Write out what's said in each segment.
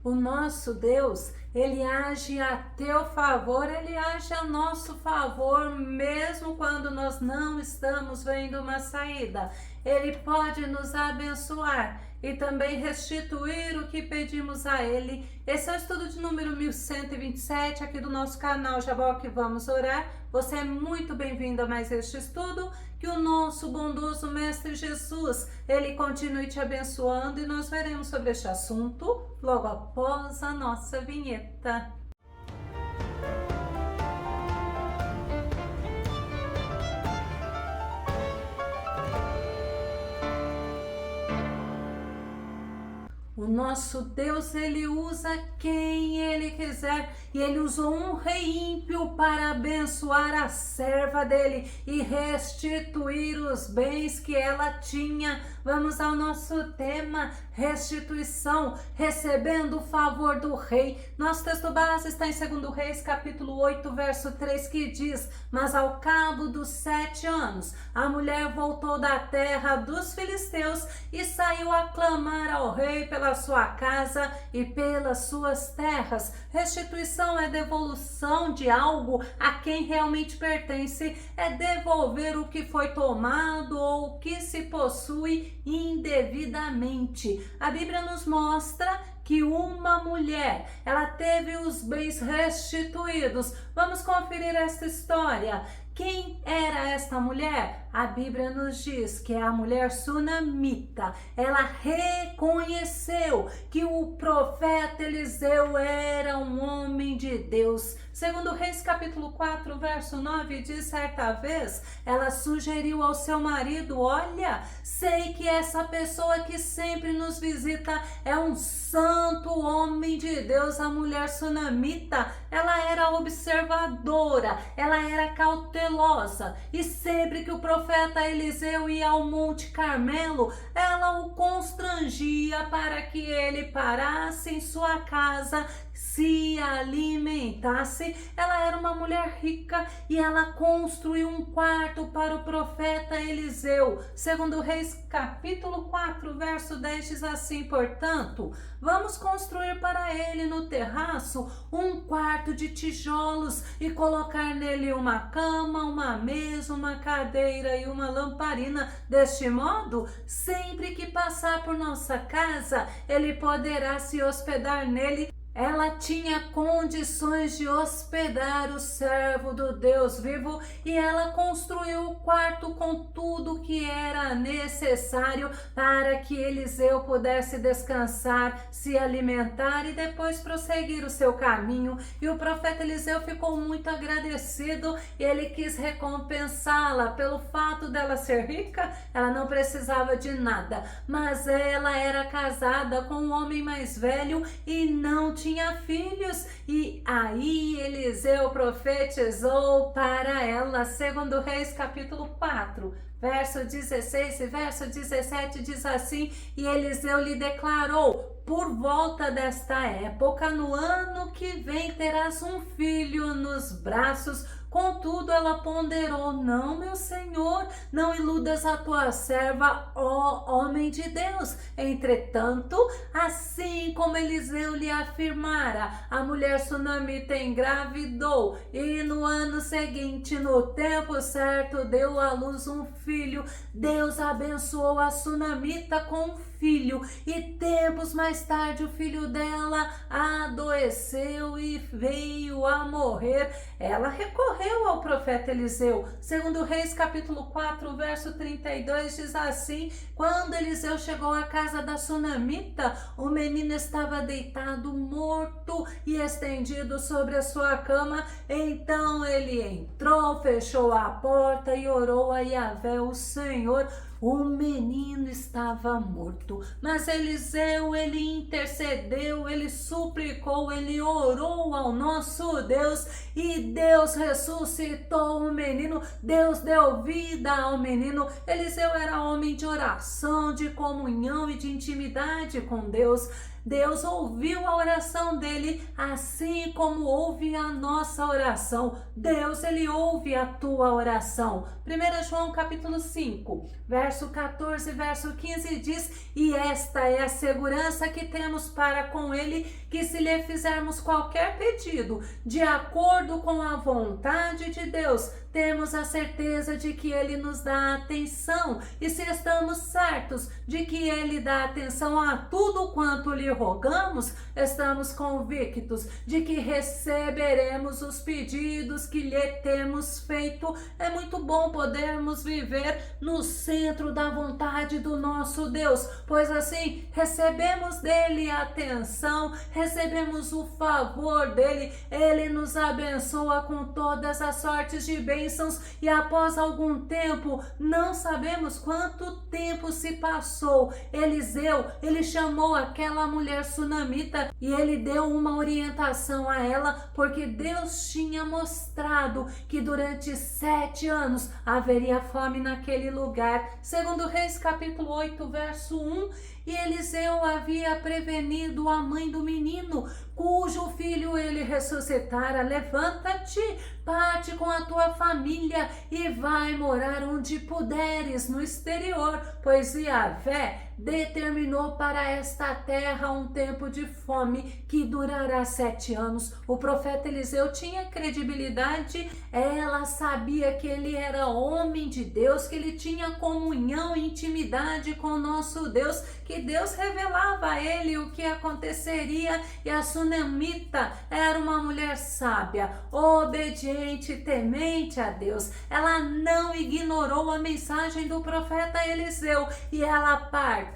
O nosso Deus, Ele age a teu favor, Ele age a nosso favor, mesmo quando nós não estamos vendo uma saída. Ele pode nos abençoar e também restituir o que pedimos a Ele. Esse é o estudo de número 1127 aqui do nosso canal Jaboque Vamos Orar. Você é muito bem-vindo a mais este estudo. Que o nosso bondoso Mestre Jesus, Ele continue te abençoando e nós veremos sobre este assunto logo após a nossa vinheta. O nosso Deus, Ele usa quem Ele quiser, e Ele usou um rei ímpio para abençoar a serva dele e restituir os bens que ela tinha. Vamos ao nosso tema, restituição, recebendo o favor do rei. Nosso texto base está em 2 Reis, capítulo 8, verso 3, que diz: mas ao cabo dos 7 anos, a mulher voltou da terra dos filisteus e saiu a clamar ao rei pela sua casa e pelas suas terras. Restituição é devolução de algo a quem realmente pertence, é devolver o que foi tomado ou o que se possui indevidamente. A Bíblia nos mostra que uma mulher, ela teve os bens restituídos. Vamos conferir esta história. Quem era esta mulher? A Bíblia nos diz que é a mulher sunamita. Ela reconheceu que o profeta Eliseu era um homem de Deus. 2 Reis capítulo 4, verso 9 diz: certa vez ela sugeriu ao seu marido: olha, sei que essa pessoa que sempre nos visita é um santo homem de Deus. A mulher sunamita, ela era observadora, ela era cautelosa, e sempre que o profeta Eliseu ia ao Monte Carmelo, ela o constrangia para que ele parasse em sua casa, se alimentasse. Ela era uma mulher rica e ela construiu um quarto para o profeta Eliseu. 2 Reis capítulo 4, verso 10 diz assim: portanto, vamos construir para ele no terraço um quarto de tijolos e colocar nele uma cama, uma mesa, uma cadeira e uma lamparina. Deste modo, sempre que passar por nossa casa, ele poderá se hospedar nele. Ela tinha condições de hospedar o servo do Deus vivo e ela construiu o quarto com tudo que era necessário para que Eliseu pudesse descansar, se alimentar e depois prosseguir o seu caminho. E o profeta Eliseu ficou muito agradecido e ele quis recompensá-la pelo fato dela ser rica. Ela não precisava de nada, mas ela era casada com um homem mais velho e não tinha filhos, e aí Eliseu profetizou para ela. 2 Reis capítulo 4, verso 16 e verso 17 diz assim: e Eliseu lhe declarou: por volta desta época, no ano que vem, terás um filho nos braços. Contudo, ela ponderou: não, meu senhor, não iludas a tua serva, ó homem de Deus. Entretanto, assim como Eliseu lhe afirmara, a mulher sunamita engravidou e no ano seguinte, no tempo certo, deu à luz um filho. Deus abençoou a sunamita com um filho, e tempos mais tarde o filho dela adoeceu e veio a morrer. Ela recorreu ao profeta Eliseu. 2 Reis capítulo 4, verso 32 diz assim: quando Eliseu chegou à casa da sunamita, o menino estava deitado morto e estendido sobre a sua cama. Então ele entrou, fechou a porta e orou a Yahvé, o Senhor. O menino estava morto, mas Eliseu, ele intercedeu, ele suplicou, ele orou ao nosso Deus e Deus ressuscitou o menino. Deus deu vida ao menino. Eliseu era homem de oração, de comunhão e de intimidade com Deus. Deus ouviu a oração dele, assim como ouve a nossa oração. Deus, ele ouve a tua oração. 1 João capítulo 5, verso 14, verso 15 diz: e esta é a segurança que temos para com ele, que se lhe fizermos qualquer pedido, de acordo com a vontade de Deus, temos a certeza de que ele nos dá atenção. E se estamos certos de que ele dá atenção a tudo quanto lhe rogamos, estamos convictos de que receberemos os pedidos que lhe temos feito. É muito bom podermos viver no centro da vontade do nosso Deus, pois assim recebemos dele a atenção, recebemos o favor dele, ele nos abençoa com todas as sortes de bênçãos. E após algum tempo, não sabemos quanto tempo se passou, Eliseu, ele chamou aquela mulher sunamita e ele deu uma orientação a ela, porque Deus tinha mostrado que durante 7 anos haveria fome naquele lugar. Segundo Reis capítulo 8, verso 1, e Eliseu havia prevenido a mãe do menino, cujo filho ele ressuscitara: levanta-te, parte com a tua família e vai morar onde puderes no exterior, pois Yahvé determinou para esta terra um tempo de fome que durará 7 anos. O profeta Eliseu tinha credibilidade, ela sabia que ele era homem de Deus, que ele tinha comunhão e intimidade com o nosso Deus, que Deus revelava a ele o que aconteceria. E a sunamita era uma mulher sábia, obediente, temente a Deus. Ela não ignorou a mensagem do profeta Eliseu e ela partiu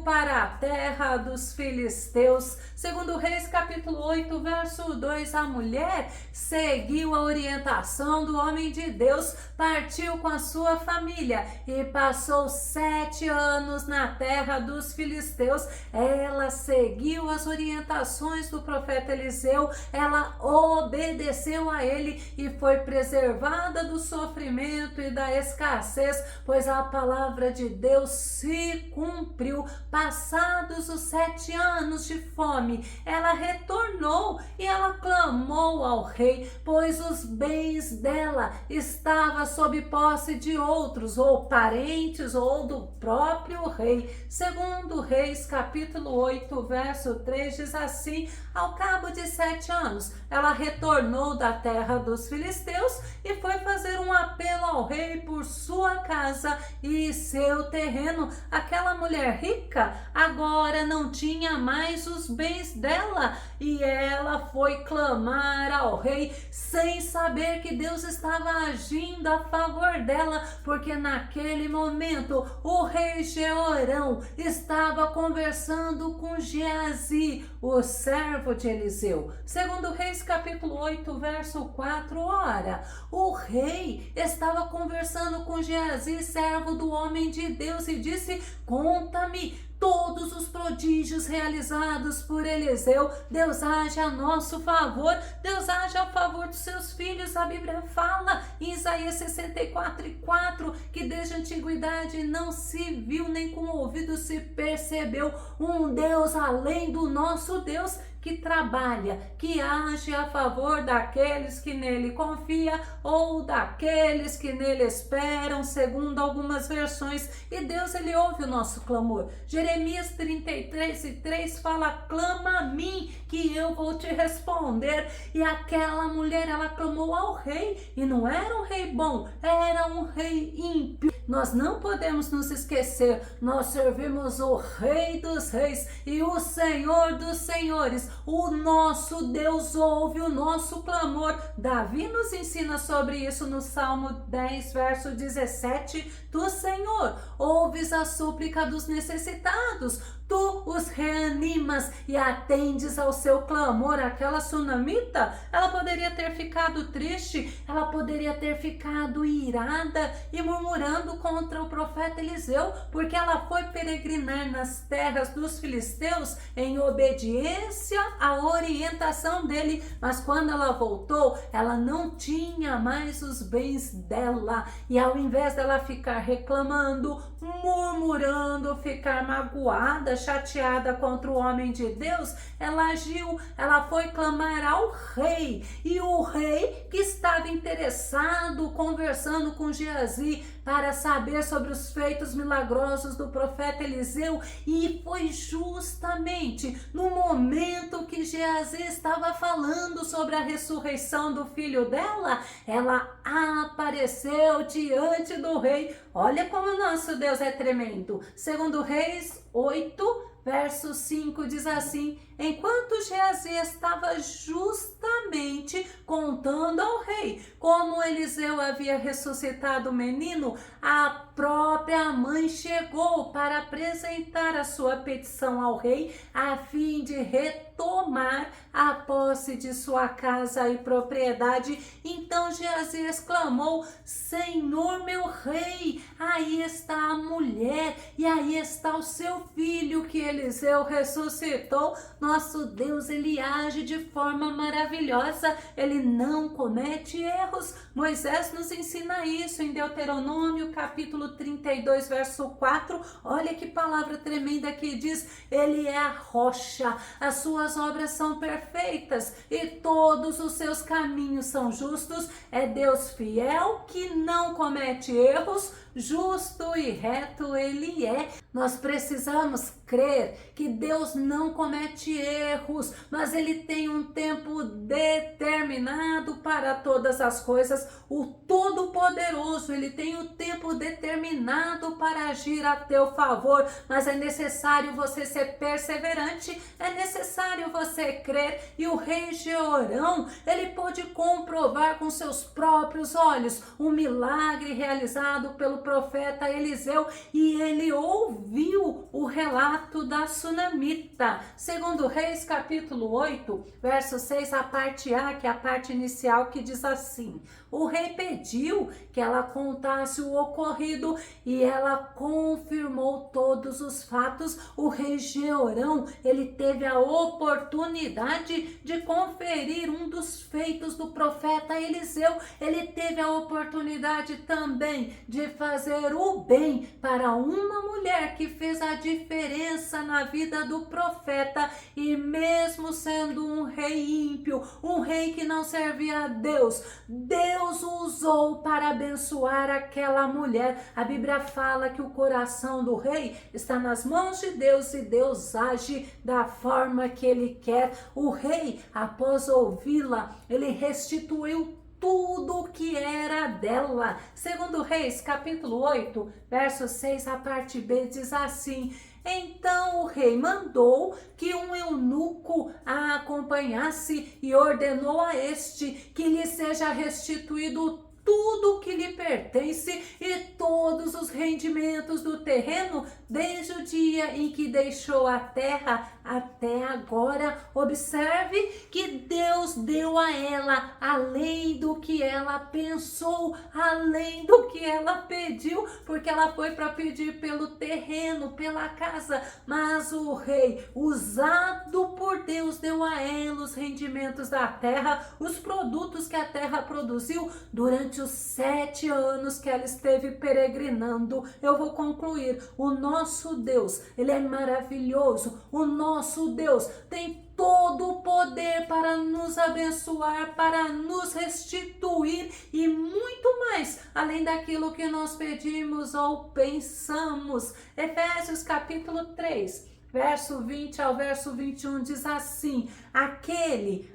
para a terra dos filisteus. Segundo Reis capítulo 8, verso 2, a mulher seguiu a orientação do homem de Deus, partiu com a sua família e passou 7 anos na terra dos filisteus. Ela seguiu as orientações do profeta Eliseu, ela obedeceu a ele e foi preservada do sofrimento e da escassez, pois a palavra de Deus se cumpriu. Passados os 7 anos de fome, ela retornou e ela clamou ao rei, pois os bens dela estavam sob posse de outros, ou parentes, ou do próprio rei. Segundo Reis capítulo 8, verso 3 diz assim: ao cabo de 7 anos, ela retornou da terra dos filisteus e foi fazer um apelo ao rei por sua casa e seu terreno. Aquela mulher rica agora não tinha mais os bens dela e ela foi clamar ao rei sem saber que Deus estava agindo a favor dela, porque naquele momento o rei Jeorão estava conversando com Geazi, o servo de Eliseu. Segundo Reis capítulo 8, verso 4, ora, o rei estava conversando com Geazi, servo do homem de Deus, e disse: conta-me todos os prodígios realizados por Eliseu. Deus age a nosso favor, Deus age a favor dos seus filhos. A Bíblia fala em Isaías 64:4 que desde a antiguidade não se viu, nem com o ouvido se percebeu um Deus além do nosso Deus, que trabalha, que age a favor daqueles que nele confiam ou daqueles que nele esperam, segundo algumas versões. E Deus, ele ouve o nosso clamor. Jeremias 33:3 fala: clama a mim que eu vou te responder. E aquela mulher, ela clamou ao rei, e não era um rei bom, era um rei ímpio. Nós não podemos nos esquecer, nós servimos o Rei dos Reis e o Senhor dos Senhores. O nosso Deus ouve o nosso clamor. Davi nos ensina sobre isso no Salmo 10, verso 17. Tu, Senhor, ouves a súplica dos necessitados, tu os reanimas e atendes ao seu clamor. Aquela sunamita, ela poderia ter ficado triste, ela poderia ter ficado irada e murmurando contra o profeta Eliseu, porque ela foi peregrinar nas terras dos filisteus em obediência à orientação dele, mas quando ela voltou, ela não tinha mais os bens dela, e ao invés dela ficar reclamando, murmurando, ficar magoada, chateada contra o homem de Deus, ela agiu, ela foi clamar ao rei, e o rei, que estava interessado, conversando com Geazi para saber sobre os feitos milagrosos do profeta Eliseu, e foi justamente no momento que Geazi estava falando sobre a ressurreição do filho dela, ela apareceu diante do rei. Olha como o nosso Deus é tremendo. Segundo Reis 8, verso 5 diz assim: enquanto Geazi estava justamente contando ao rei como Eliseu havia ressuscitado o menino, a própria mãe chegou para apresentar a sua petição ao rei, a fim de retomar a posse de sua casa e propriedade. Então Geazi exclamou: Senhor meu rei, aí está a mulher e aí está o seu filho que Eliseu ressuscitou. Nosso Deus, ele age de forma maravilhosa, ele não comete erros. Moisés nos ensina isso em Deuteronômio capítulo 32, verso 4. Olha que palavra tremenda que diz: ele é a rocha, as suas obras são perfeitas e todos os seus caminhos são justos. É Deus fiel que não comete erros, justo e reto ele é. Nós precisamos crer que Deus não comete erros, mas ele tem um tempo determinado para todas as coisas. O Todo-Poderoso, ele tem o tempo determinado para agir a teu favor, mas é necessário você ser perseverante, é necessário você crer. E o rei Jeorão, ele pôde comprovar com seus próprios olhos um milagre realizado pelo profeta Eliseu, e ele ouviu o relato da sunamita. Segundo Reis capítulo 8, verso 6, a parte A, que é a parte inicial, que diz assim: o rei pediu que ela contasse o ocorrido e ela confirmou todos os fatos. O rei Jeorão, ele teve a oportunidade de conferir um dos feitos do profeta Eliseu. Ele teve a oportunidade também de fazer o bem para uma mulher que fez a diferença na vida do profeta. E mesmo sendo um rei ímpio, um rei que não servia a Deus, Deus usou para abençoar aquela mulher. A Bíblia fala que o coração do rei está nas mãos de Deus e Deus age da forma que ele quer. O rei, após ouvi-la, ele restituiu tudo que era dela. Segundo Reis, capítulo 8, verso 6, a parte B diz assim: então o rei mandou que um eunuco a acompanhasse e ordenou a este que lhe seja restituído tudo que lhe pertence e todos os rendimentos do terreno desde o dia em que deixou a terra até agora. Observe que Deus deu a ela além do que ela pensou, além do que ela pediu, porque ela foi para pedir pelo terreno, pela casa, mas o rei, usado por Deus, deu a ela os rendimentos da terra, os produtos que a terra produziu durante os 7 anos que ela esteve peregrinando. Eu vou concluir. O nosso Deus, ele é maravilhoso. O nosso Deus tem todo o poder para nos abençoar, para nos restituir e muito mais, além daquilo que nós pedimos ou pensamos. Efésios capítulo 3, verso 20 ao verso 21 diz assim: aquele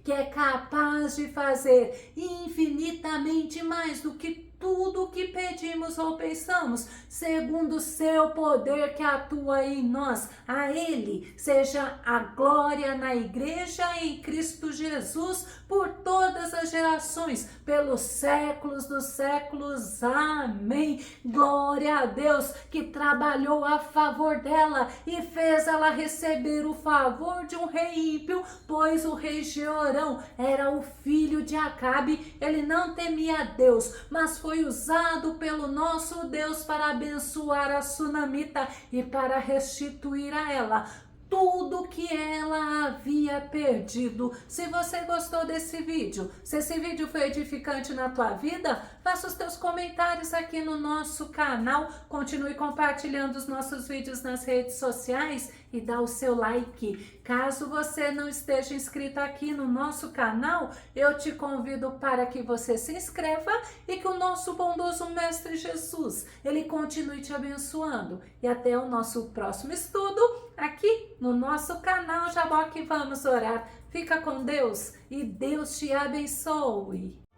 que é capaz de fazer infinitamente mais do que tudo o que pedimos ou pensamos, segundo o seu poder que atua em nós. A ele seja a glória na igreja em Cristo Jesus por todas as gerações, pelos séculos dos séculos. Amém. Glória a Deus que trabalhou a favor dela e fez ela receber o favor de um rei ímpio, pois o rei Jeorão era o filho de Acabe. Ele não temia a Deus, mas foi usado pelo nosso Deus para abençoar a sunamita e para restituir a ela tudo que ela havia perdido. Se você gostou desse vídeo, se esse vídeo foi edificante na tua vida, faça os teus comentários aqui no nosso canal, continue compartilhando os nossos vídeos nas redes sociais e dá o seu like. Caso você não esteja inscrito aqui no nosso canal, eu te convido para que você se inscreva e que o nosso bondoso Mestre Jesus, ele continue te abençoando. E até o nosso próximo estudo aqui no nosso canal Jaboque. Vamos orar. Fica com Deus e Deus te abençoe.